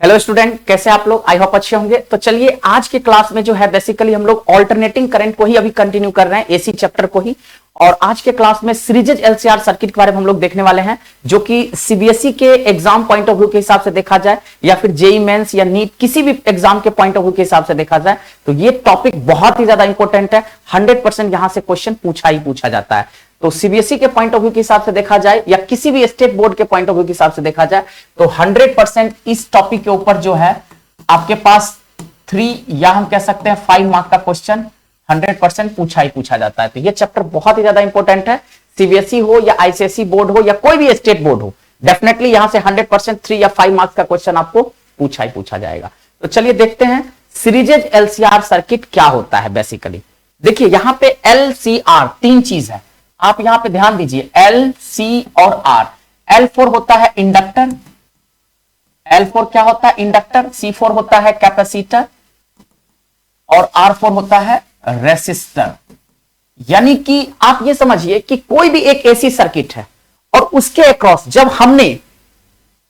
Hello student, कैसे आप लोग? आई होप अच्छे होंगे। तो चलिए आज की क्लास में जो है बेसिकली हम लोग ऑल्टरनेटिंग करंट को ही अभी कंटिन्यू कर रहे हैं, एसी चैप्टर को ही। और आज के क्लास में सीरीज एलसीआर सर्किट के बारे में हम लोग देखने वाले हैं, जो कि सीबीएसई के एग्जाम पॉइंट ऑफ व्यू के हिसाब से देखा जाए या फिर जेई मेंस या नीट किसी भी एग्जाम के पॉइंट ऑफ व्यू के हिसाब से देखा जाए तो ये टॉपिक बहुत ही ज्यादा इंपॉर्टेंट है। 100% यहां से क्वेश्चन पूछा ही पूछा जाता है। तो सीबीएसई के पॉइंट ऑफ व्यू के हिसाब से देखा जाए या किसी भी स्टेट बोर्ड के पॉइंट ऑफ व्यू के हिसाब से देखा जाए तो 100% इस टॉपिक के ऊपर जो है आपके पास 3 या हम कह सकते हैं 5 मार्क का क्वेश्चन 100% पूछा ही पूछा जाता है। तो ये चैप्टर बहुत ही ज्यादा इंपॉर्टेंट है। सीबीएसई हो या आईसीएसई बोर्ड हो या कोई भी स्टेट बोर्ड हो, डेफिनेटली यहां से 100% 3 या 5 मार्क्स का क्वेश्चन आपको पूछा ही पूछा जाएगा। तो चलिए देखते हैं सीरीजेज एलसीआर सर्किट क्या होता है। बेसिकली देखिए यहां पे एलसीआर 3 चीज है, आप यहां पे ध्यान दीजिए। एल, सी और आर। L4 होता है इंडक्टर, L4 क्या होता है? इंडक्टर। C4 होता है कैपेसिटर और R4 होता है रेसिस्टर। यानी कि आप ये समझिए कि कोई भी एक एसी सर्किट है और उसके अक्रॉस जब हमने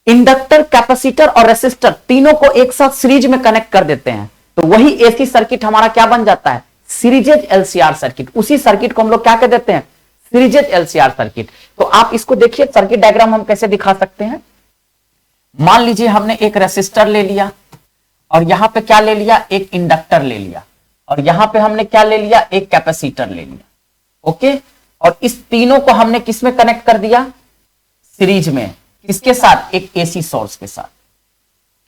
इंडक्टर, कैपेसिटर और रेसिस्टर तीनों को एक साथ सीरीज में कनेक्ट कर देते हैं तो वही एसी सर्किट हमारा क्या बन जाता है? Serieses LCR circuit. उसी सर्किट को हम लोग क्या कह देते हैं? Serieses LCR circuit. तो आप इसको देखिए, सर्किट डायग्राम हम कैसे दिखा सकते हैं। मान लीजिए हमने एक रेसिस्टर ले लिया और यहां पे क्या ले लिया? एक इंडक्टर ले लिया और यहां पे हमने क्या ले लिया? एक कैपेसिटर ले लिया। ओके, और इस तीनों को हमने किस में कनेक्ट कर दिया? सीरीज में। किसके साथ? एक एसी सोर्स के साथ।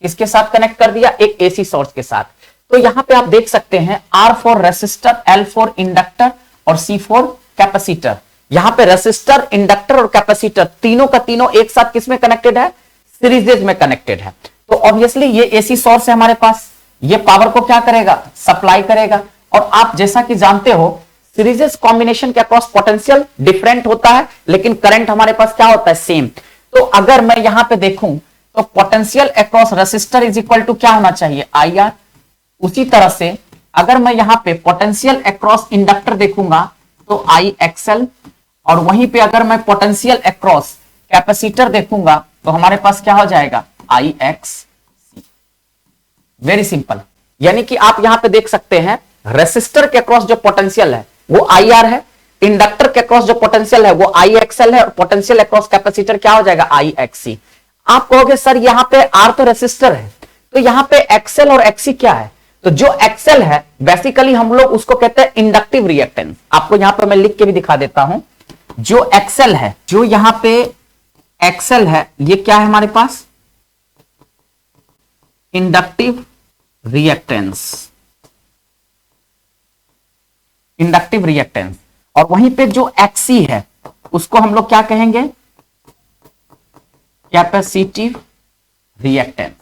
किसके साथ कनेक्ट कर दिया? एक एसी सोर्स के साथ। तो यहां पे आप देख सकते हैं R4 रेसिस्टर, L4 इंडक्टर और C4 कैपेसिटर। यहां पे रेसिस्टर, इंडक्टर और कैपेसिटर तीनों का तीनों एक साथ किस में कनेक्टेड है? सीरीजेज में कनेक्टेड है। तो ऑब्वियसली ये एसी सोर्स है हमारे पास, ये पावर को क्या करेगा? सप्लाई करेगा। और आप जैसा कि जानते हो सीरीजेज कॉम्बिनेशन के अक्रॉस पोटेंशियल डिफरेंट होता है लेकिन करंट हमारे पास क्या होता है? सेम। तो अगर मैं यहां पे देखूं तो potential across resistor is equal to क्या होना चाहिए? IR। उसी तरह से अगर मैं यहां पे पोटेंशियल अक्रॉस इंडक्टर देखूंगा तो IXL, और वहीं पे अगर मैं पोटेंशियल अक्रॉस कैपेसिटर देखूंगा तो हमारे पास क्या हो जाएगा? IXC। Very simple. यानी कि आप यहां पे देख सकते हैं रेसिस्टर के अक्रॉस जो पोटेंशियल है वो IR है, इंडक्टर के अक्रॉस जो पोटेंशियल है वो IXL है और पोटेंशियल अक्रॉस कैपेसिटर क्या हो जाएगा? IXC। आप कहोगे सर यहां पे R तो रेसिस्टर है, तो यहां पे XL और XC क्या है? तो जो XL है बेसिकली हम लोग उसको कहते हैं इंडक्टिव रिएक्टेंस। आपको यहां पे मैं लिख के भी दिखा देता हूं। जो XL है, जो यहां पे XL है, ये क्या है हमारे पास? Inductive reactance. Inductive reactance. और वहीं पे जो XC है उसको हम लोग क्या कहेंगे? Capacitive reactance.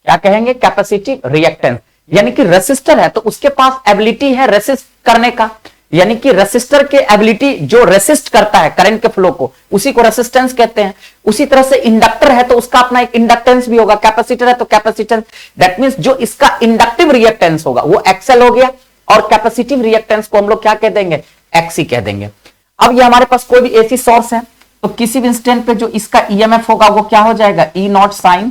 क्या कहेंगे? Capacitive reactance. यानी कि रेसिस्टर है तो उसके पास एबिलिटी है रेसिस्ट करने का, यानी कि रेसिस्टर के एबिलिटी जो रेसिस्ट करता है करंट के फ्लो को, उसी को रेसिस्टेंस कहते हैं। उसी तरह से इंडक्टर है तो उसका अपना एक इंडक्टेंस भी होगा, कैपेसिटर है तो कैपेसिटेंस। दैट मींस जो इसका इंडक्टिव रिएक्टेंस होगा वो XL हो गया और कैपेसिटिव रिएक्टेंस को हम लोग क्या कह देंगे? XC कह देंगे। अब ये हमारे पास कोई भी एसी सोर्स है तो किसी भी इंस्टेंट पे जो इसका EMF होगा वो क्या हो जाएगा? E0 sin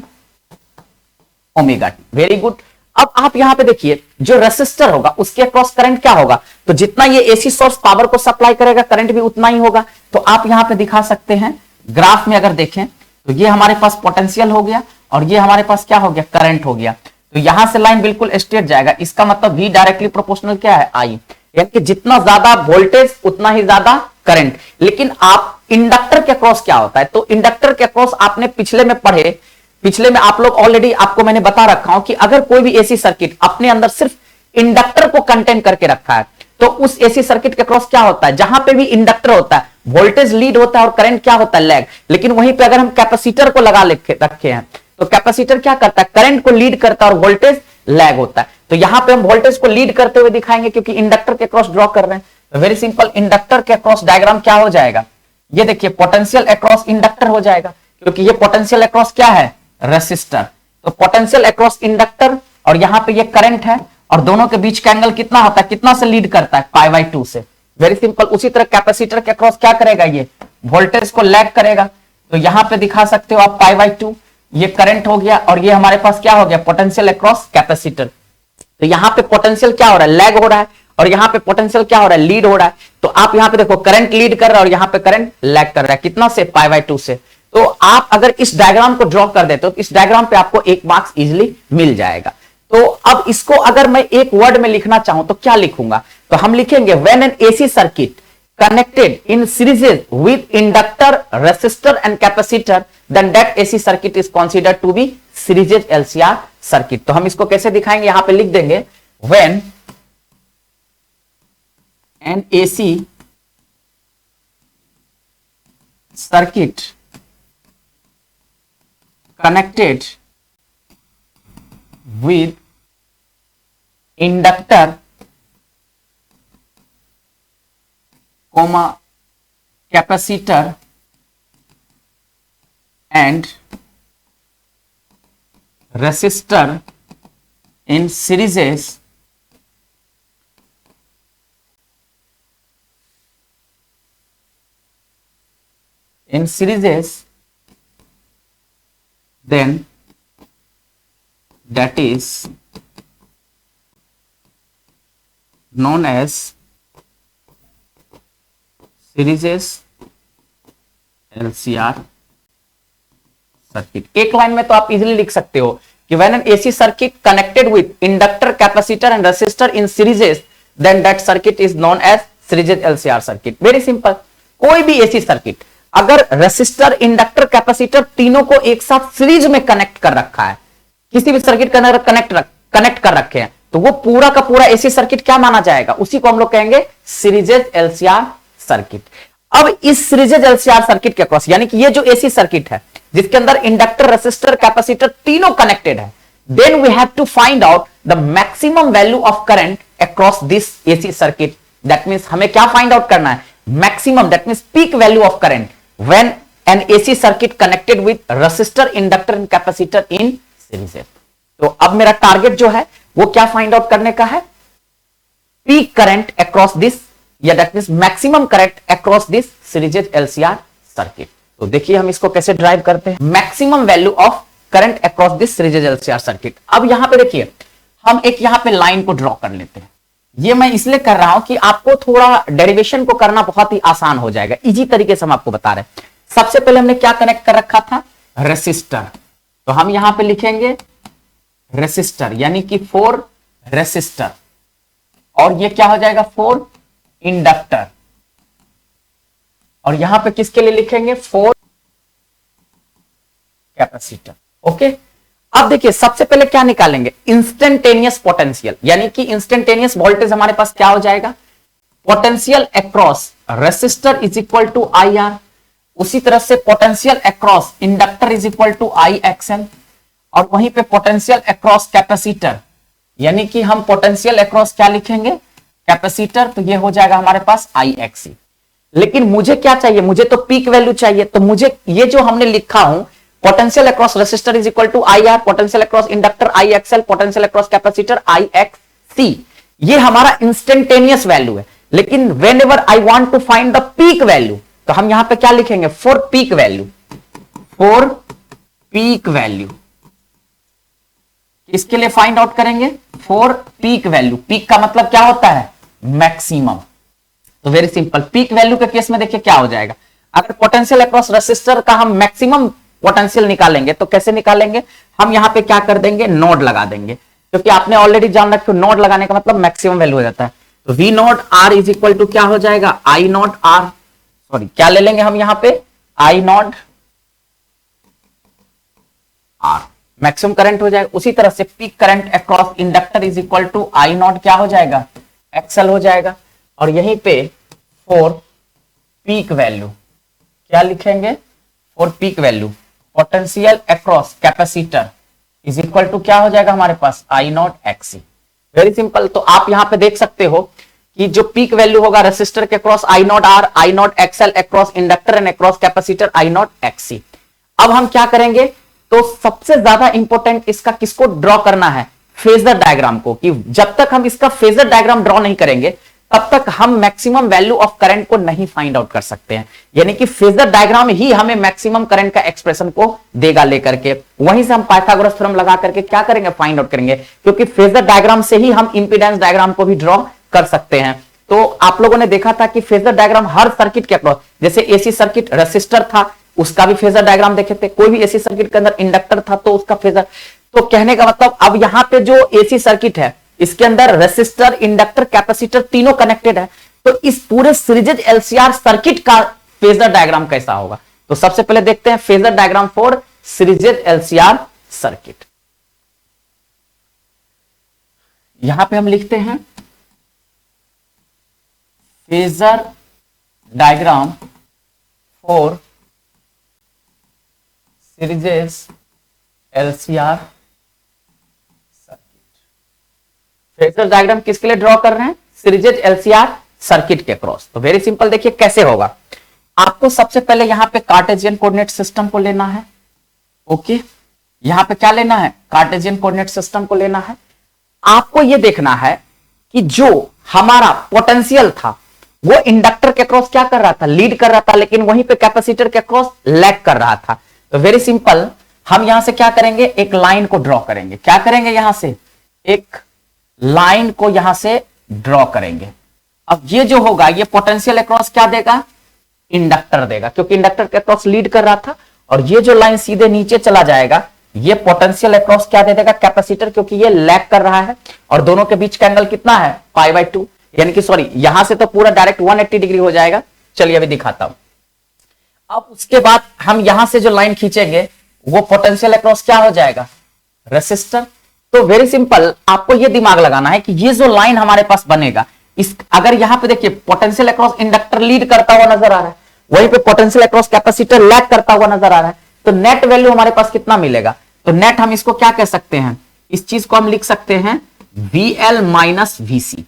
omega T. Very good. अब आप यहां पे देखिए जो रेसिस्टर होगा उसके अक्रॉस करंट क्या होगा? तो जितना ये एसी सोर्स पावर को सप्लाई करेगा करंट भी उतना ही होगा। तो आप यहां पे दिखा सकते हैं ग्राफ में, अगर देखें तो ये हमारे पास पोटेंशियल हो गया और ये हमारे पास क्या हो गया? करंट हो गया। तो यहां से लाइन बिल्कुल स्ट्रेट जाएगा। इसका मतलब V डायरेक्टली प्रोपोर्शनल क्या है? I। यानी कि जितना ज्यादा वोल्टेज उतना ही ज्यादा करंट। लेकिन आप इंडक्टर के अक्रॉस क्या होता है? तो इंडक्टर के अक्रॉस आपने पिछले में पढ़े, पिछले में आप लोग ऑलरेडी आपको मैंने बता रखा हूं कि अगर कोई भी एसी सर्किट अपने अंदर सिर्फ इंडक्टर को कंटेन करके रखा है तो उस एसी सर्किट के क्रॉस क्या होता है? जहां पे भी इंडक्टर होता है वोल्टेज लीड होता है और करंट क्या होता है? लैग। लेकिन वहीं पे अगर हम कैपेसिटर को लगा रखे हैं तो कैपेसिटर क्या करता है? करंट को लीड करता है और वोल्टेज लैग होता है। तो यहां पे हम वोल्टेज को लीड करते हुए दिखाएंगे क्योंकि इंडक्टर के क्रॉस ड्रॉ कर रहे हैं। तो वेरी सिंपल, इंडक्टर के क्रॉस डायग्राम क्या हो जाएगा? ये देखिए पोटेंशियल अक्रॉस इंडक्टर हो जाएगा क्योंकि ये पोटेंशियल अक्रॉस क्या है? रेसिस्टर। तो पोटेंशियल अक्रॉस इंडक्टर और यहां पे ये करंट है और दोनों के बीच का एंगल कितना होता है? कितना से लीड करता है? π/2 से। Very simple. उसी तरह कैपेसिटर के अक्रॉस क्या करेगा? ये वोल्टेज को लैग करेगा तो यहां पे दिखा सकते हो आप π/2, ये करंट हो गया और ये हमारे पास क्या हो गया, पोटेंशियल अक्रॉस कैपेसिटर। तो यहां पे पोटेंशियल क्या हो रहा है, लैग हो रहा है, और यहां पे पोटेंशियल क्या हो रहा है, लीड हो रहा है। तो आप यहां पे देखो करंट लीड कर रहा है और यहां पे करंट लैग कर रहा है, कितना से, π/2 से। तो आप अगर इस डायग्राम को ड्रॉ कर देते हो तो इस डायग्राम पे आपको 1 मार्क्स इजिली मिल जाएगा। तो अब इसको अगर मैं एक वर्ड में लिखना चाहूं तो क्या लिखूंगा, तो हम लिखेंगे when an AC circuit connected in series with inductor, resistor and capacitor, then that AC circuit is considered to be series LCR circuit। तो हम इसको कैसे दिखाएंगे, यहां पे लिख देंगे when an AC circuit connected with inductor, capacitor and resistor in series, then that is known as series LCR circuit. एक लाइन में तो आप इजीली लिख सकते हो कि when an AC circuit connected with inductor, capacitor and resistor in series, then that circuit is known as series LCR circuit. Very simple. कोई भी एसी सर्किट अगर रेसिस्टर, इंडक्टर, कैपेसिटर तीनों को एक साथ सीरीज में कनेक्ट कर रखा है, किसी भी सर्किट का अगर कनेक्ट कर रखे हैं, तो वो पूरा का पूरा एसी सर्किट क्या माना जाएगा, उसी को हम लोग कहेंगे सीरीज LCR सर्किट। अब इस सीरीज LCR सर्किट के अक्रॉस, यानी कि ये जो एसी सर्किट है जिसके अंदर इंडक्टर, रेसिस्टर, कैपेसिटर तीनों कनेक्टेड है, then we have to find out the maximum value of current across this AC circuit. That means हमें क्या फाइंड आउट करना है, maximum, that means peak value of current when an AC circuit connected with resistor, inductor and capacitor in series. तो अब मेरा target जो है वो क्या फाइंड आउट करने का है, पीक करंट अक्रॉस दिस, या that means maximum current across this series LCR circuit. तो देखिए हम इसको कैसे ड्राइव करते हैं, maximum value of current across this series LCR circuit. अब यहां पे देखिए हम एक यहां पे लाइन को ड्रॉ कर लेते हैं। ये मैं इसलिए कर रहा हूं कि आपको थोड़ा डेरिवेशन को करना बहुत ही आसान हो जाएगा, इजी तरीके से हम आपको बता रहे हैं। सबसे पहले हमने क्या कनेक्ट कर रखा था, रेसिस्टर। तो हम यहां पे लिखेंगे रेसिस्टर, यानी कि 4 रेसिस्टर, और ये क्या हो जाएगा 4 इंडक्टर, और यहां पे किसके लिए लिखेंगे 4 कैपेसिटर। ओके, अब देखिए सबसे पहले क्या निकालेंगे, इंस्टेंटेनियस पोटेंशियल, यानी कि इंस्टेंटेनियस वोल्टेज हमारे पास क्या हो जाएगा, potential across resistor is equal to IR, उसी तरह से potential across inductor is equal to IXL, और वहीं पे पोटेंशियल अक्रॉस कैपेसिटर, यानी कि हम पोटेंशियल अक्रॉस क्या लिखेंगे, कैपेसिटर, तो ये हो जाएगा हमारे पास IXC। लेकिन मुझे क्या चाहिए, मुझे तो पीक वैल्यू चाहिए, तो मुझे ये जो हमने लिखा हूं potential across resistor is equal to IR, potential across inductor IXL, potential across capacitor IXC, ये हमारा इंस्टेंटेनियस वैल्यू है। लेकिन whenever I want to find the peak value, तो हम यहां पे क्या लिखेंगे, for peak value, for peak value, इसके लिए फाइंड आउट करेंगे फॉर पीक वैल्यू। पीक का मतलब क्या होता है, मैक्सिमम। तो वेरी सिंपल, पीक वैल्यू के केस में देखिए क्या हो जाएगा, अगर पोटेंशियल अक्रॉस रेसिस्टर का हम मैक्सिमम पोटेंशियल निकालेंगे तो कैसे निकालेंगे, हम यहां पे क्या कर देंगे, नोड लगा देंगे, क्योंकि आपने ऑलरेडी जान रखा है नोड लगाने का मतलब मैक्सिमम वैल्यू हो जाता है। तो V nought R is equal to क्या हो जाएगा, I नोट R, सॉरी क्या ले लेंगे हम यहां पे, I nought R, maximum current हो जाएगा। उसी तरह से peak current across inductor is equal to I nought क्या हो जाएगा, XL हो जाएगा। और यहीं पे फॉर पीक वैल्यू क्या लिखेंगे, for peak value potential across capacitor is equal to क्या हो जाएगा हमारे पास, I nought XC। Very simple. तो आप यहां पे देख सकते हो कि जो पीक वैल्यू होगा रेसिस्टर के across I nought R, I nought XL, across inductor and across capacitor I nought XC। अब हम क्या करेंगे, तो सबसे ज्यादा इंपॉर्टेंट इसका किसको ड्रॉ करना है, फेजर डायग्राम को, कि जब तक हम इसका फेजर डायग्राम ड्रॉ नहीं करेंगे तब तक हम मैक्सिमम वैल्यू ऑफ करंट को नहीं फाइंड आउट कर सकते हैं। यानी कि फेजर डायग्राम ही हमें मैक्सिमम करंट का एक्सप्रेशन को देगा लेकर के, वहीं से हम पाइथागोरस थ्योरम लगा करके क्या करेंगे, फाइंड आउट करेंगे, क्योंकि फेजर डायग्राम से ही हम इंपीडेंस डायग्राम को भी ड्रॉ कर सकते हैं। तो आप लोगों ने देखा था कि फेजर डायग्राम हर सर्किट के अक्रॉस, जैसे एसी सर्किट रेसिस्टर था उसका भी फेजर डायग्राम देखे थे, कोई भी एसी सर्किट के अंदर इंडक्टर था तो उसका फेजर। तो कहने का मतलब अब यहां पे जो एसी सर्किट है इसके अंदर रेसिस्टर, इंडक्टर, कैपेसिटर तीनों कनेक्टेड है, तो इस पूरे सीरीज एलसीआर सर्किट का फेजर डायग्राम कैसा होगा। तो सबसे पहले देखते हैं phasor diagram for series LCR circuit. यहां पे हम लिखते हैं phasor diagram for series LCR circuit. Phasor diagram किसके लिए ड्रॉ कर रहे हैं, सीरीज एलसीआर सर्किट के क्रॉस। तो वेरी सिंपल, देखिए कैसे होगा। आपको सबसे पहले यहां पे कार्टेशियन कोऑर्डिनेट सिस्टम को लेना है। ओके, यहां पे क्या लेना है, कार्टेशियन कोऑर्डिनेट सिस्टम को लेना है। आपको यह देखना है कि जो हमारा पोटेंशियल था वो इंडक्टर के क्रॉस क्या कर रहा था, लीड कर रहा था, लेकिन वहीं पे कैपेसिटर के क्रॉस लैग कर रहा था। तो वेरी सिंपल, हम यहां से क्या करेंगे, एक लाइन को ड्रॉ करेंगे। क्या करेंगे, यहां से एक लाइन को यहां से ड्रॉ करेंगे। अब ये जो होगा ये पोटेंशियल अक्रॉस क्या देगा, इंडक्टर देगा, क्योंकि इंडक्टर के अक्रॉस लीड कर रहा था। और ये जो लाइन सीधे नीचे चला जाएगा ये पोटेंशियल अक्रॉस क्या दे देगा, कैपेसिटर, क्योंकि ये लैग कर रहा है। और दोनों के बीच का एंगल कितना है, π/2, यानी कि सॉरी यहां से तो पूरा डायरेक्ट 180 डिग्री हो जाएगा। चलिए अभी दिखाता हूं। अब उसके बाद हम यहां से जो लाइन खींचेंगे वो पोटेंशियल अक्रॉस क्या हो जाएगा, रेसिस्टर। तो वेरी सिंपल, आपको ये दिमाग लगाना है कि ये जो लाइन हमारे पास बनेगा, इस अगर यहां पे देखिए पोटेंशियल अक्रॉस इंडक्टर लीड करता हुआ नजर आ रहा है, वहीं पे पोटेंशियल अक्रॉस कैपेसिटर लैग करता हुआ नजर आ रहा है, तो नेट वैल्यू हमारे पास कितना मिलेगा। तो नेट हम इसको क्या कह सकते हैं, इस चीज को हम लिख सकते हैं VL माइनस VC,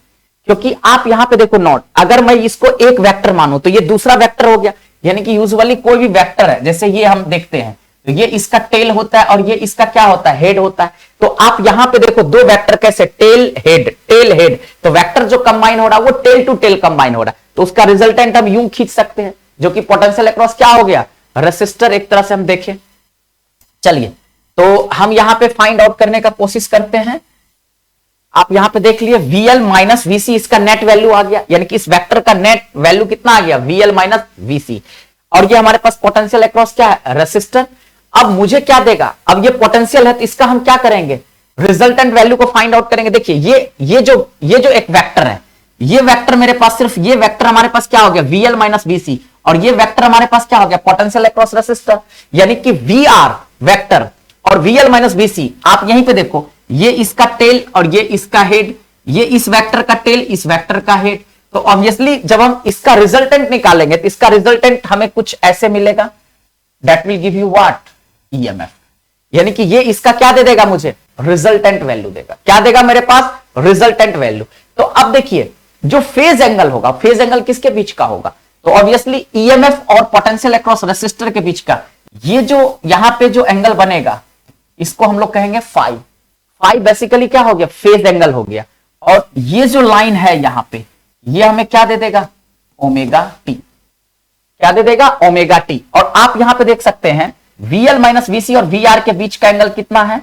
क्योंकि आप यहां पे देखो नोट, अगर मैं इसको एक वेक्टर मानूं तो ये दूसरा वेक्टर हो गया। यानी कि यूजुअली कोई भी वेक्टर है, जैसे ये हम देखते हैं तो ये इसका टेल होता है और ये इसका क्या होता है, हेड होता है। तो आप यहां पे देखो दो वेक्टर कैसे, टेल हेड, टेल हेड, तो वेक्टर जो कंबाइन हो रहा है वो टेल टू टेल कंबाइन हो रहा है। तो उसका रिजल्टेंट हम यूं खींच सकते हैं, जो कि पोटेंशियल अक्रॉस क्या हो गया, रेसिस्टर, एक तरह से हम देखें। चलिए तो हम यहां पे फाइंड आउट करने का कोशिश करते हैं। आप यहां पे देख लिए VL माइनस VC, इसका नेट वैल्यू आ गया, यानी कि इस वेक्टर का नेट वैल्यू कितना आ गया, VL माइनस VC। और ये हमारे पास पोटेंशियल अक्रॉस क्या है, रेसिस्टर। अब मुझे क्या देगा, अब ये पोटेंशियल है तो इसका हम क्या करेंगे, रिजल्टेंट वैल्यू को फाइंड आउट करेंगे। देखिए ये जो एक वेक्टर है, ये वेक्टर मेरे पास, सिर्फ ये वेक्टर हमारे पास क्या हो गया, VL माइनस VC, और ये वेक्टर हमारे पास क्या हो गया, पोटेंशियल अक्रॉस रेसिस्टर। यानी कि VR वेक्टर और VL माइनस VC, आप यहीं पे देखो, ये इसका टेल और ये इसका हेड, ये इस वेक्टर का टेल, इस वेक्टर का हेड। तो ऑब्वियसली जब हम इसका रिजल्टेंट निकालेंगे तो इसका रिजल्टेंट हमें कुछ ऐसे मिलेगा, that will give you what, EMF। यानी कि ये इसका क्या दे देगा, मुझे रिजल्टेंट वैल्यू देगा। क्या देगा मेरे पास, रिजल्टेंट वैल्यू। तो अब देखिए जो फेज एंगल होगा, फेज एंगल किसके बीच का होगा, तो ऑब्वियसली EMF और पोटेंशियल अक्रॉस रेसिस्टर के बीच का, ये जो यहां पे जो एंगल बनेगा इसको हम लोग कहेंगे फाई। फाई बेसिकली क्या हो गया, फेज एंगल हो गया। और ये जो लाइन है यहां पे, ये हमें क्या दे देगा, ओमेगा टी। क्या दे देगा, ओमेगा टी। और आप यहां पे देख सकते हैं VL माइनस VC और VR के बीच का एंगल कितना है,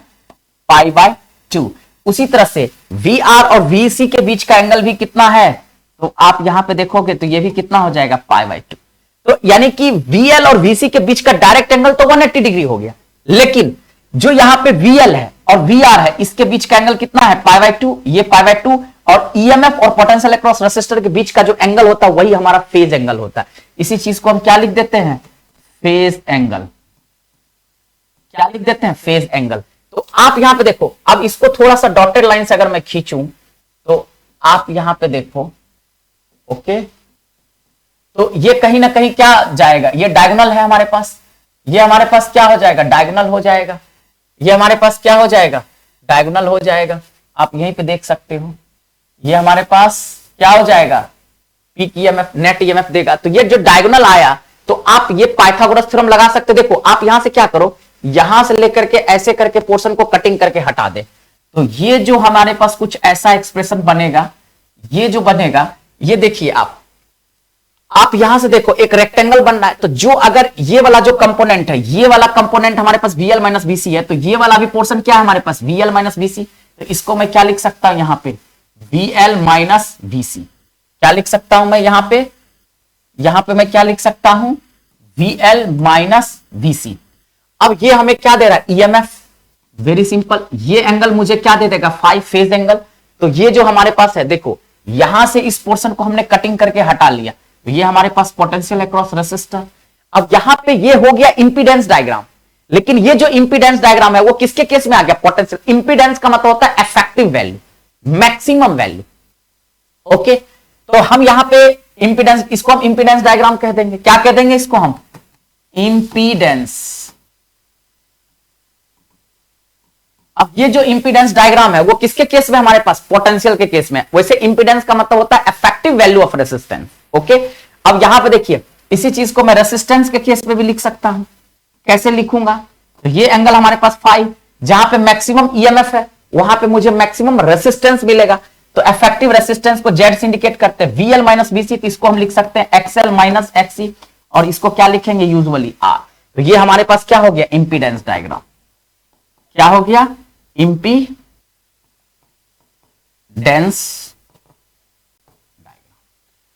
π/2। उसी तरह से VR और VC के बीच का एंगल भी कितना है, तो आप यहां पे देखोगे तो ये भी कितना हो जाएगा, π/2। तो यानी कि VL और VC के बीच का डायरेक्ट एंगल तो 180 डिग्री हो गया, लेकिन जो यहां पे VL है और VR है इसके बीच का एंगल कितना है, π/2, ये π/2। और EMF और पोटेंशियल अक्रॉस रेसिस्टर के बीच का जो एंगल होता है वही हमारा फेज एंगल होता है। इसी चीज को हम क्या लिख देते हैं, फेज एंगल। क्या लिख देते हैं, फेज एंगल। तो आप यहां पे देखो, अब इसको थोड़ा सा डॉटेड लाइन से अगर मैं खींचूं तो आप यहां पे देखो, ओके, तो ये कहीं ना कहीं क्या जाएगा, ये डायगोनल है हमारे पास, ये हमारे पास क्या हो जाएगा, डायगोनल हो जाएगा। ये हमारे पास क्या हो जाएगा, डायगोनल हो जाएगा। आप यहीं पे देख सकते हो, ये हमारे पास क्या हो जाएगा, पीक EMF, नेट EMF देगा। तो ये जो डायगोनल आया, तो आप ये पाइथागोरस थ्योरम लगा सकते हो। देखो आप यहां से क्या करो, यहां से लेकर के ऐसे करके पोर्शन को कटिंग करके हटा दे, तो ये जो हमारे पास कुछ ऐसा एक्सप्रेशन बनेगा, ये जो बनेगा ये देखिए आप यहां से देखो एक रेक्टेंगल बन रहा है, तो जो अगर ये वाला जो कंपोनेंट है, ये वाला कंपोनेंट हमारे पास VL माइनस BC है, तो ये वाला भी पोर्शन क्या है हमारे पास VL माइनस BC, तो इसको मैं क्या लिख सकता हूं यहां पे VL माइनस BC। क्या लिख सकता हूं मैं यहां पे मैं क्या लिख सकता हूं VL माइनस BC। अब ये हमें क्या दे रहा है EMF, वेरी सिंपल, ये एंगल मुझे क्या दे देगा 5 फेज एंगल। तो ये जो हमारे पास है देखो, यहां से इस पोर्शन को हमने कटिंग करके हटा लिया, तो ये हमारे पास पोटेंशियल अक्रॉस रेसिस्टर। अब यहां पे ये हो गया इंपीडेंस डायग्राम, लेकिन ये जो इंपीडेंस डायग्राम है वो किसके केस में आ गया, पोटेंशियल। इंपीडेंस का मतलब होता है effective value, maximum value. Okay, तो हम यहां पे इंपीडेंस, इसको हम इंपीडेंस डायग्राम कह देंगे। क्या कह देंगे इसको हम इंपीडेंस। अब ये जो इंपीडेंस डायग्राम है वो किसके केस में हमारे पास, पोटेंशियल के केस में। वैसे इंपीडेंस का मतलब होता है effective value of resistance. Okay, अब यहां पे देखिए इसी चीज को मैं रेसिस्टेंस के केस में भी लिख सकता हूं। कैसे लिखूंगा, तो ये एंगल हमारे पास 5, जहां पे मैक्सिमम ईएमएफ है वहां पे मुझे मैक्सिमम रेसिस्टेंस मिलेगा। तो इफेक्टिव रेसिस्टेंस को जेड से इंडिकेट करते हैं, VL माइनस BC, तो इसको हम लिख सकते हैं XL माइनस XC, और इसको क्या लिखेंगे यूजुअली R। तो ये हमारे पास क्या हो गया इंपीडेंस डायग्राम, क्या हो गया इंपीडेंस डायग्राम।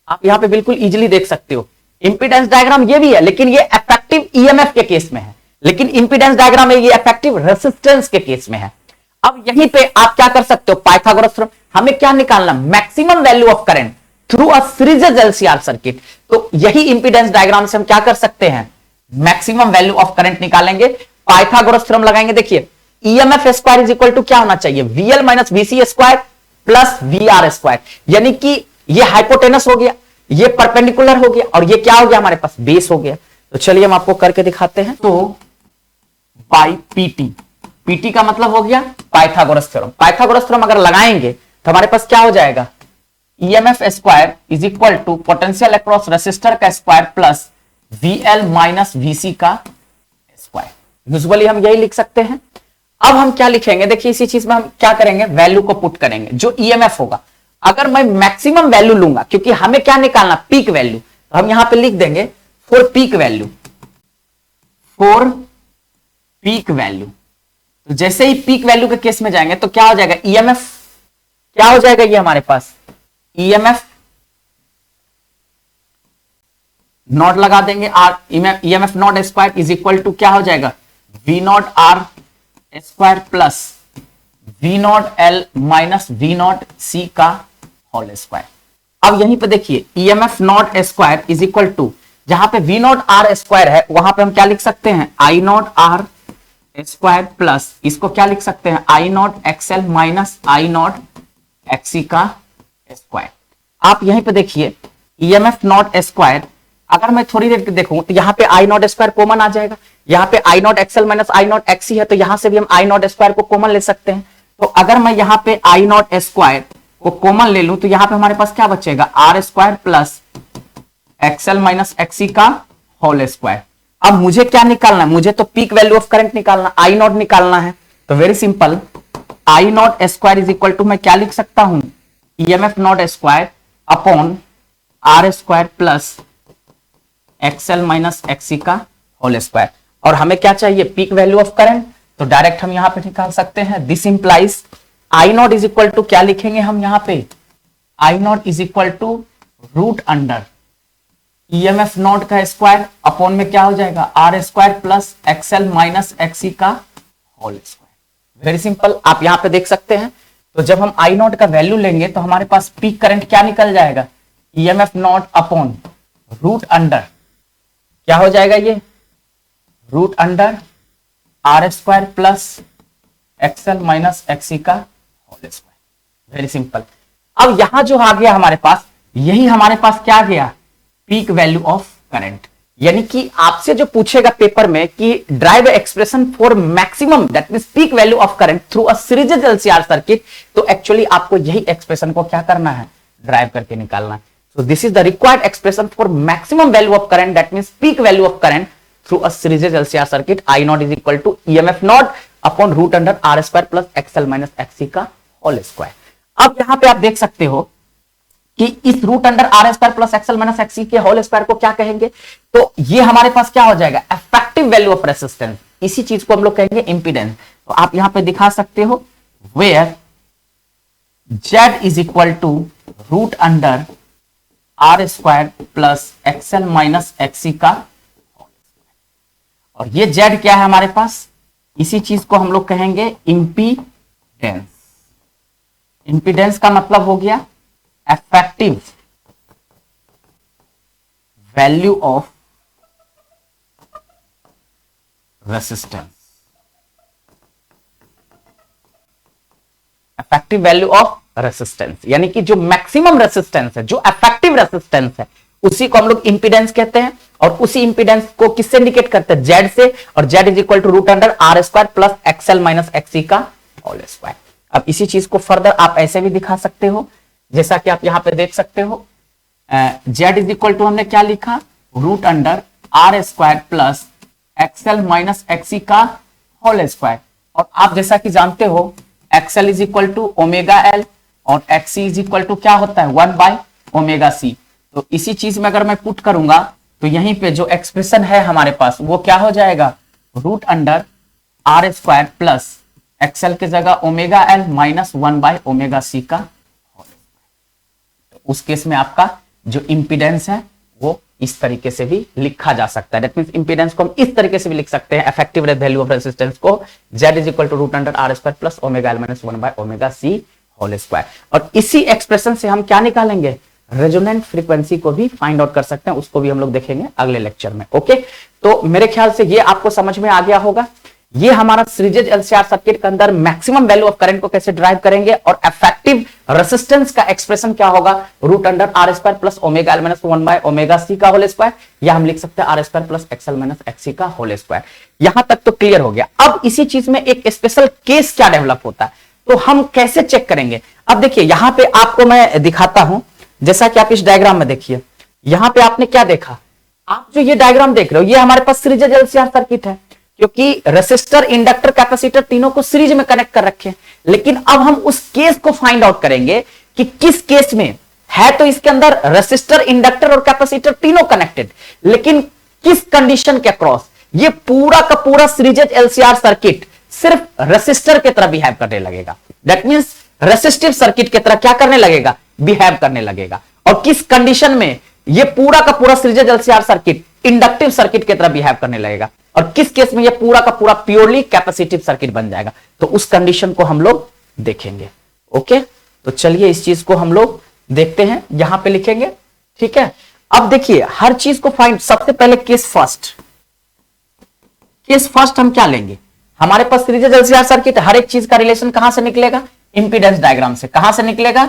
आप यहां पे बिल्कुल इजीली देख सकते हो, इंपीडेंस डायग्राम ये भी है, लेकिन ये इफेक्टिव ईएमएफ के केस में है, लेकिन इंपीडेंस डायग्राम में ये इफेक्टिव रेसिस्टेंस के केस में है। अब यहीं पे आप क्या कर सकते हो, पाइथागोरस थ्योरम, हमें क्या निकालना, maximum value of current through a series LCR circuit. तो यही इंपीडेंस डायग्राम से हम क्या कर सकते हैं, मैक्सिमम वैल्यू ऑफ करंट निकालेंगे, पाइथागोरस थ्योरम लगाएंगे। देखिए EMF square is equal to क्या होना चाहिए, VL minus BC square plus VR square, यानी कि ये हाइपोटेनस हो गया, ये परपेंडिकुलर हो गया, और ये क्या हो गया हमारे पास बेस हो गया। तो चलिए हम आपको करके दिखाते हैं। तो बाई PT का मतलब हो गया पाइथागोरस थ्योरम। पाइथागोरस थ्योरम अगर लगाएंगे तो हमारे पास क्या हो जाएगा, EMF square is equal to potential across resistor का square plus VL minus VC का स्क्वायर। यूजुअली हम यही लिख सकते हैं। अब हम क्या लिखेंगे, देखिए इसी चीज में हम क्या करेंगे, वैल्यू को पुट करेंगे, जो EMF होगा। अगर मैं मैक्सिमम वैल्यू लूंगा, क्योंकि हमें क्या निकालना पीक वैल्यू, तो हम यहां पे लिख देंगे for peak value, for peak value. तो जैसे ही पीक वैल्यू के केस में जाएंगे तो क्या हो जाएगा, EMF क्या हो जाएगा, ये हमारे पास EMF नॉट लगा देंगे, EMF nought square is equal to क्या हो जाएगा, V nought R square plus V nought L minus V nought C का होल स्क्वायर। अब यहीं पे देखिए EMF nought square is equal to, जहां पे V नॉट R स्क्वायर है वहां पे हम क्या लिख सकते हैं, I not R square plus इसको क्या लिख सकते हैं, I not XL minus I not XC का स्क्वायर। आप यहीं पे देखिए EMF नॉट स्क्वायर, अगर मैं थोड़ी देर देखूं तो यहाँ पे I नॉट स्क्वायर कॉमन आ जाएगा, यहाँ पे I not XL minus I not XC है, तो यहां से भी हम I नॉट स्क्वायर को कॉमन ले सकते हैं। तो अगर मैं यहाँ पे I नॉट स्क्वायर को कॉमन ले लूं तो यहाँ पे हमारे पास क्या बचेगा, R square plus XL minus XC का होल स्क्वायर। अब मुझे क्या निकालना है, मुझे तो पीक वैल्यू ऑफ करंट निकालना, I नॉट निकालना है। तो very simple, I nought square is equal to मैं क्या लिख सकता हूं, EMF nought square upon R square plus XL minus XC का होल स्क्वायर। और हमें क्या चाहिए, पीक वैल्यू ऑफ करंट, तो डायरेक्ट हम यहां पे निकाल सकते हैं। This implies I nought is equal to क्या लिखेंगे हम यहां पे, I nought is equal to root under EMF nought का स्क्वायर अपॉन में क्या हो जाएगा, R square plus XL minus XC का होल स्क्वायर। वेरी सिंपल, आप यहां पे देख सकते हैं। तो जब हम I नॉट का वैल्यू लेंगे तो हमारे पास पीक करंट क्या निकल जाएगा, EMF nought upon root under क्या हो जाएगा, ये root under R square plus XL minus XC का होल स्क्वायर। Very simple. अब यहां जो आ गया हमारे पास, यही हमारे पास क्या गया, पीक वैल्यू ऑफ करंट। यानी कि आपसे जो पूछेगा पेपर में कि drive expression for maximum that means peak value of current through a series LCR circuit, तो एक्चुअली आपको यही एक्सप्रेशन को क्या करना है, ड्राइव करके निकालना है। So this is the required expression for maximum value of current, that means peak value of current through a series LCR circuit. I naught is equal to EMF naught upon root under R square plus XL minus XC का whole square. अब यहां पे आप देख सकते हो कि इस root under R square plus XL minus XC के होल स्क्वायर को क्या कहेंगे, तो ये हमारे पास क्या हो जाएगा, इफेक्टिव वैल्यू ऑफ रेसिस्टेंस। इसी चीज को हम लोग कहेंगे इंपीडेंस। तो आप यहां पे दिखा सकते हो where Z is equal to root under R square plus XL minus XC का, और ये Z क्या है हमारे पास, इसी चीज को हम लोग कहेंगे इंपीडेंस। इंपीडेंस का मतलब हो गया effective value of resistance. Effective value of resistance यानी कि जो मैक्सिमम रेसिस्टेंस है, जो इफेक्टिव रेसिस्टेंस है, उसी को हम लोग इंपीडेंस कहते हैं। और उसी इंपीडेंस को किससे इंडिकेट करते हैं, जेड से, और Z is equal to root under R square plus XL minus XC का होल स्क्वायर। अब इसी चीज को फर्दर आप ऐसे भी दिखा सकते हो, जैसा कि आप यहां पे देख सकते हो, जेड इज इक्वल टू हमने क्या लिखा, root under R square plus XL minus XC का होल स्क्वायर। और आप जैसा कि जानते हो XL is equal to omega L और एक्सी इज इक्वल टू क्या होता है, 1 बाय ओमेगा सी। तो इसी चीज में अगर मैं पुट करूंगा तो यहीं पे जो एक्सप्रेशन है हमारे पास वो क्या हो जाएगा, root under R square plus XL की जगह omega L minus 1 by omega C का होल स्क्वायर। तो उस केस में आपका जो इंपीडेंस है वो इस तरीके से भी लिखा जा सकता है। दैट मींस इंपीडेंस को हम इस तरीके से भी लिख सकते हैं, इफेक्टिव वैल्यू ऑफ रेजिस्टेंस को Z is equal to root under R square plus omega L minus 1 by omega C whole square. और इसी एक्सप्रेशन से हम क्या निकालेंगे, रेजोनेंट फ्रीक्वेंसी को भी फाइंड आउट कर सकते हैं, उसको भी हम लोग देखेंगे अगले लेक्चर में। ओके, तो मेरे ख्याल से ये आपको समझ में आ गया होगा। ये हमारा सीरीज एलसीआर सर्किट के अंदर मैक्सिमम वैल्यू ऑफ करंट को कैसे ड्राइव करेंगे और इफेक्टिव रेजिस्टेंस का एक्सप्रेशन क्या होगा, root under R square plus omega L minus 1 by omega C का होल स्क्वायर, या हम लिख सकते हैं R square plus XL minus XC का होल स्क्वायर। यहां तक तो क्लियर हो गया। अब इसी चीज में एक स्पेशल केस क्या डेवलप होता है, तो हम कैसे चेक करेंगे। अब देखिए यहां पे आपको मैं दिखाता हूं, जैसा कि आप इस डायग्राम में देखिए, यहां पे आपने क्या देखा, आप जो ये डायग्राम देख रहे हो ये हमारे पास सीरीज एलसीआर सर्किट है, क्योंकि रेसिस्टर, इंडक्टर, कैपेसिटर तीनों को सीरीज में कनेक्ट कर रखे हैं। लेकिन अब हम उस केस को फाइंड आउट करेंगे कि किस केस में है, तो इसके अंदर रेसिस्टर, इंडक्टर और कैपेसिटर तीनों कनेक्टेड, लेकिन किस कंडीशन के अक्रॉस ये पूरा का पूरा सीरीज एलसीआर सर्किट सिर्फ रेसिस्टर की तरह बिहेव करने लगेगा। दैट मींस रेसिस्टिव सर्किट की तरह क्या करने लगेगा, बिहेव करने लगेगा। और किस कंडीशन में ये पूरा का पूरा series LCR circuit inductive circuit की तरह बिहेव करने लगेगा, और किस केस में ये पूरा का पूरा प्योरली कैपेसिटिव सर्किट बन जाएगा। तो उस कंडीशन को हम लोग देखेंगे। ओके, तो चलिए इस चीज को हम लोग देखते हैं, यहां पे लिखेंगे। ठीक है, अब देखिए हर चीज को फाइंड, सबसे पहले केस फर्स्ट हम क्या लेंगे, हमारे पास सीरीज एलसीआर सर्किट, हर एक चीज का रिलेशन कहां से निकलेगा, इंपीडेंस डायग्राम से। कहां से निकलेगा,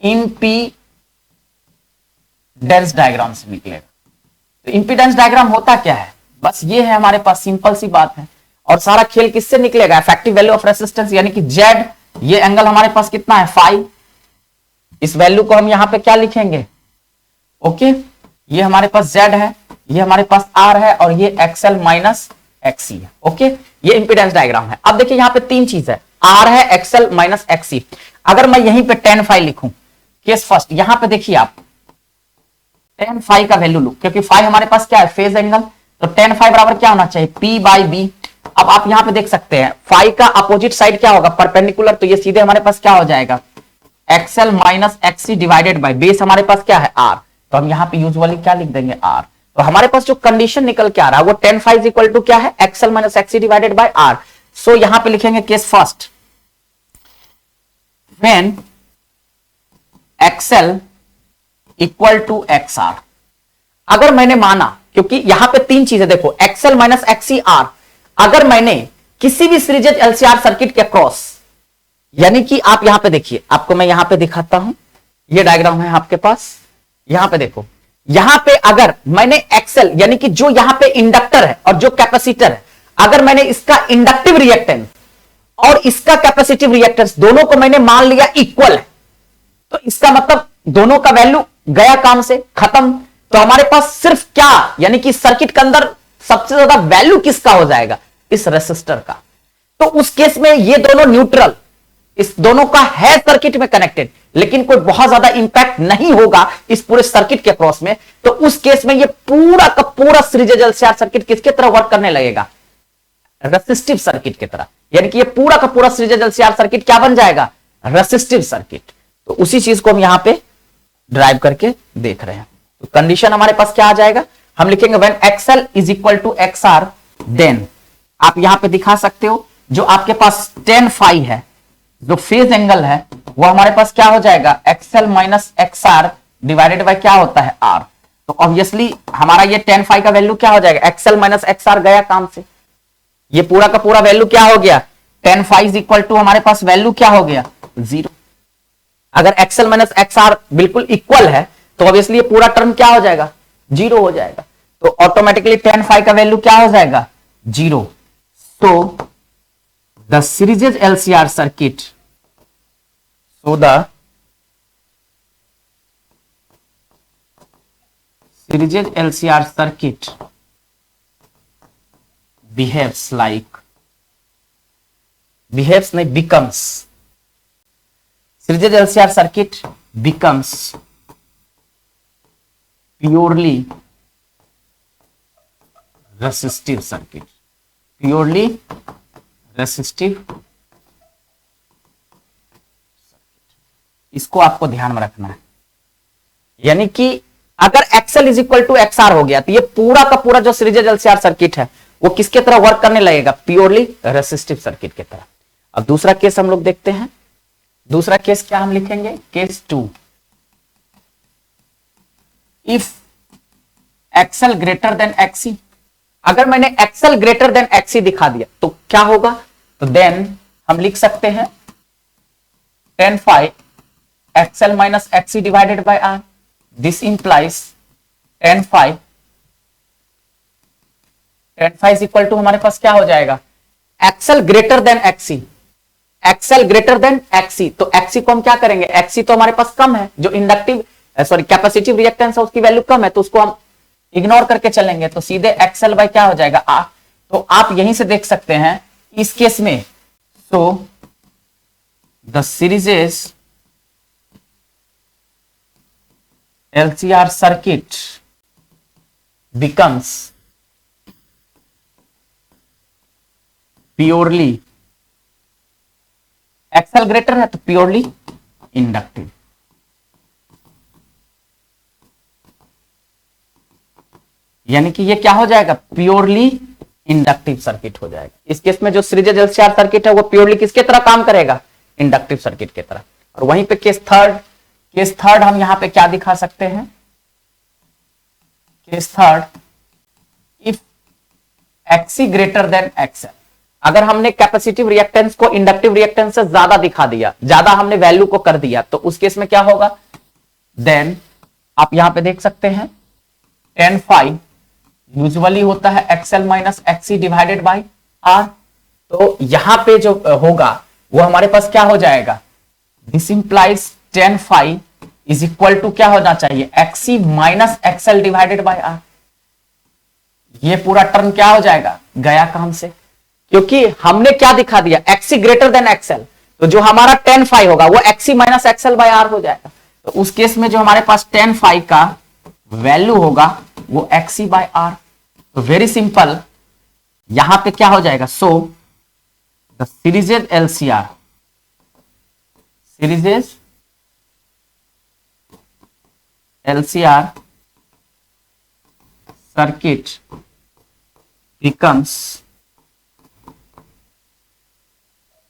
इंपीडेंस डायग्राम से निकलेगा। तो इंपीडेंस डायग्राम होता क्या है, बस ये है हमारे पास, सिंपल सी बात है। और सारा खेल किससे निकलेगा, इफेक्टिव वैल्यू ऑफ रेजिस्टेंस यानी कि जेड, ये एंगल हमारे पास कितना है, फाई। इस वैल्यू को हम यहां पे क्या लिखेंगे, ओके, ये हमारे पास जेड है, ये हमारे पास आर है, और ये एक्सएल माइनस एक्सी है। ओके, ये इंपीडेंस डायग्राम है। अब देखिए यहां पे तीन चीज है, आर है, एक्सएल माइनस एक्सी। अगर मैं यहीं पे tan फाई लिखूं, केस फर्स्ट, यहां पे देखिए आप tan फाई का वैल्यू लो, क्योंकि फाई हमारे पास क्या है, फेज एंगल, तो tan फाई बराबर क्या होना चाहिए, P बाई बी। अब आप यहां पे देख सकते हैं फाई का अपोजिट साइड क्या होगा, परपेंडिकुलर, तो ये सीधे हमारे पास क्या हो जाएगा, XL minus XC divided by base हमारे पास क्या है, आर। तो हम यहां पे यूजुअली क्या लिख देंगे, आर। तो हमारे पास जो कंडीशन निकल के आ रहा है वो tan phi is equal to क्या है, XL minus XC divided by R. So यहां पे लिखेंगे case first, when XL equal to X R. अगर मैंने माना, क्योंकि यहां पे तीन चीजें देखो, एक्सएल माइनस एक्सी आर, अगर मैंने किसी भी सीरीज एलसीआर सर्किट के क्रॉस, यानी कि आप यहां पे देखिए, आपको मैं यहां पे दिखाता हूं, ये डायग्राम है आपके पास, यहां पे देखो, यहां पे अगर मैंने एक्सएल यानी कि जो यहां पे इंडक्टर है और जो कैपेसिटर है, अगर मैंने इसका इंडक्टिव रिएक्टेंस और इसका कैपेसिटिव रिएक्टेंस दोनों को मैंने मान लिया इक्वल है, तो इसका मतलब दोनों का वैल्यू गया काम से, खत्म। तो हमारे पास सिर्फ क्या, यानी कि सर्किट के अंदर सबसे ज्यादा वैल्यू किसका हो जाएगा, इस रेसिस्टर का। तो उस केस में ये दोनों न्यूट्रल, इस दोनों का है सर्किट में कनेक्टेड, लेकिन कोई बहुत ज्यादा इंपैक्ट नहीं होगा इस पूरे सर्किट के क्रॉस में, तो उस केस में ये पूरा का पूरा सीरीज एलसीआर सर्किट किसके तरह वर्क करने लगेगा? रेसिस्टिव सर्किट की तरह। यानी कि ये पूरा का पूरा सीरीज एलसीआर सर्किट क्या बन जाएगा? Resistive circuit. तो उसी चीज को हम यहां पे ड्राइव करके देख रहे हैं। तो कंडीशन हमारे पास क्या आ जाएगा? हम लिखेंगे when XL is equal to XR, then आप यहां पे दिखा सकते हो जो आपके पास tan फाई है, जो फेज एंगल है, वो हमारे पास क्या हो जाएगा? XL minus XR divided by क्या होता है? आर। तो ऑब्वियसली हमारा ये tan फाई का वैल्यू क्या हो जाएगा? एक्सएल माइनस एक्सआर गया काम से, ये पूरा का पूरा वैल्यू क्या हो गया? tan phi is equal to हमारे पास वैल्यू क्या हो गया? 0। अगर एक्सएल माइनस एक्सआर बिल्कुल इक्वल है तो ऑब्वियसली ये पूरा टर्म क्या हो जाएगा? 0 हो जाएगा। तो ऑटोमेटिकली tan फाई का वैल्यू क्या हो जाएगा? 0। So the series LCR circuit, so the series LCR circuit behaves becomes, series LCR circuit becomes purely resistive circuit, purely resistive circuit। इसको आपको ध्यान में रखना है। यानी कि अगर XL is equal to XR हो गया तो ये पूरा का पूरा जो सीरीज एलसीआर सर्किट है वो किसके तरह वर्क करने लगेगा? प्योरली रेसिस्टिव सर्किट की तरह। अब दूसरा केस हम लोग देखते हैं। दूसरा केस क्या हम लिखेंगे? Case 2, if XL greater than XC. अगर मैंने एक्सएल ग्रेटर देन एक्सी दिखा दिया तो क्या होगा? तो देन हम लिख सकते हैं tan phi XL minus XC divided by R. This implies tan phi is equal to हमारे पास क्या हो जाएगा? XL greater than XC, XL greater than XC. तो एक्सी को हम क्या करेंगे? एक्सी तो हमारे पास कम है, जो इंडक्टिव सॉरी कैपेसिटिव रिएक्टेंस है उसकी वैल्यू कम है, तो उसको हम इग्नोर करके चलेंगे। तो सीधे एक्सएल बाय क्या हो जाएगा? आर। तो आप यहीं से देख सकते हैं इस केस में, सो the series LCR circuit becomes purely, XL greater है तो प्योरली इंडक्टिव। यानी कि ये क्या हो जाएगा? प्योरली इंडक्टिव सर्किट हो जाएगा। इस केस में जो सीरीज एलसीआर सर्किट है वो प्योरली किसके तरह काम करेगा? इंडक्टिव सर्किट की तरह। और वहीं पे केस थर्ड हम यहां पे क्या दिखा सकते हैं? Case third, if XC greater than XL. अगर हमने कैपेसिटिव रिएक्टेंस को इंडक्टिव रिएक्टेंस से ज्यादा दिखा दिया, ज्यादा हमने वैल्यू को कर दिया, तो उस केस में क्या होगा? देन आप यहां पे देख सकते हैं tan phi यूजुअली होता है XL minus XC divided by R. तो यहां पे जो होगा वो हमारे पास क्या हो जाएगा? This implies tan phi is equal to क्या होना चाहिए? XC minus XL divided by R. ये पूरा टर्म क्या हो जाएगा? गया काम से, क्योंकि हमने क्या दिखा दिया? XC greater than XL. तो जो हमारा tan phi होगा वो XC minus XL by R हो जाएगा। तो उस केस में जो हमारे पास tan phi का वैल्यू होगा वो एक्सी बाय आर। तो वेरी सिंपल, यहां पे क्या हो जाएगा? So the series LCR circuit becomes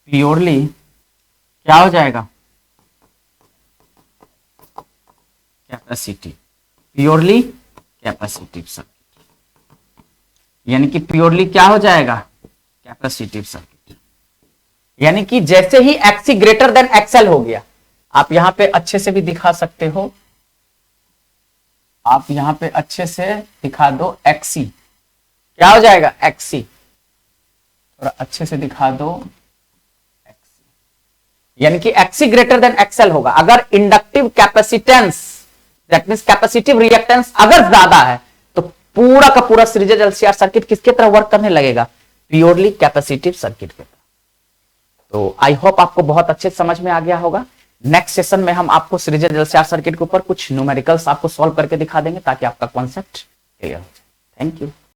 purely क्या हो जाएगा? Capacity, purely capacitive circuit. यानी कि प्योरली क्या हो जाएगा? Capacitive circuit. यानी कि जैसे ही एक्सी ग्रेटर देन एक्सएल हो गया, आप यहां पे अच्छे से भी दिखा सकते हो, आप यहां पे अच्छे से दिखा दो एक्सी क्या हो जाएगा? एक्सी। थोड़ा अच्छे से दिखा दो एक्सी। यानी कि एक्सी ग्रेटर देन एक्सएल होगा। अगर inductive capacitance that means capacitive reactance अगर ज्यादा है तो पूरा का पूरा सीरीज एलसीआर सर्किट किसके तरह वर्क करने लगेगा? प्योरली कैपेसिटिव सर्किट के तरह। तो आई होप आपको बहुत अच्छे समझ में आ गया होगा। नेक्स्ट सेशन में हम आपको सीरीज एलसीआर सर्किट के ऊपर कुछ न्यूमेरिकल्स आपको सॉल्व करके दिखा देंगे ताकि आपका कॉन्सेप्ट क्लियर हो जाए। Thank you.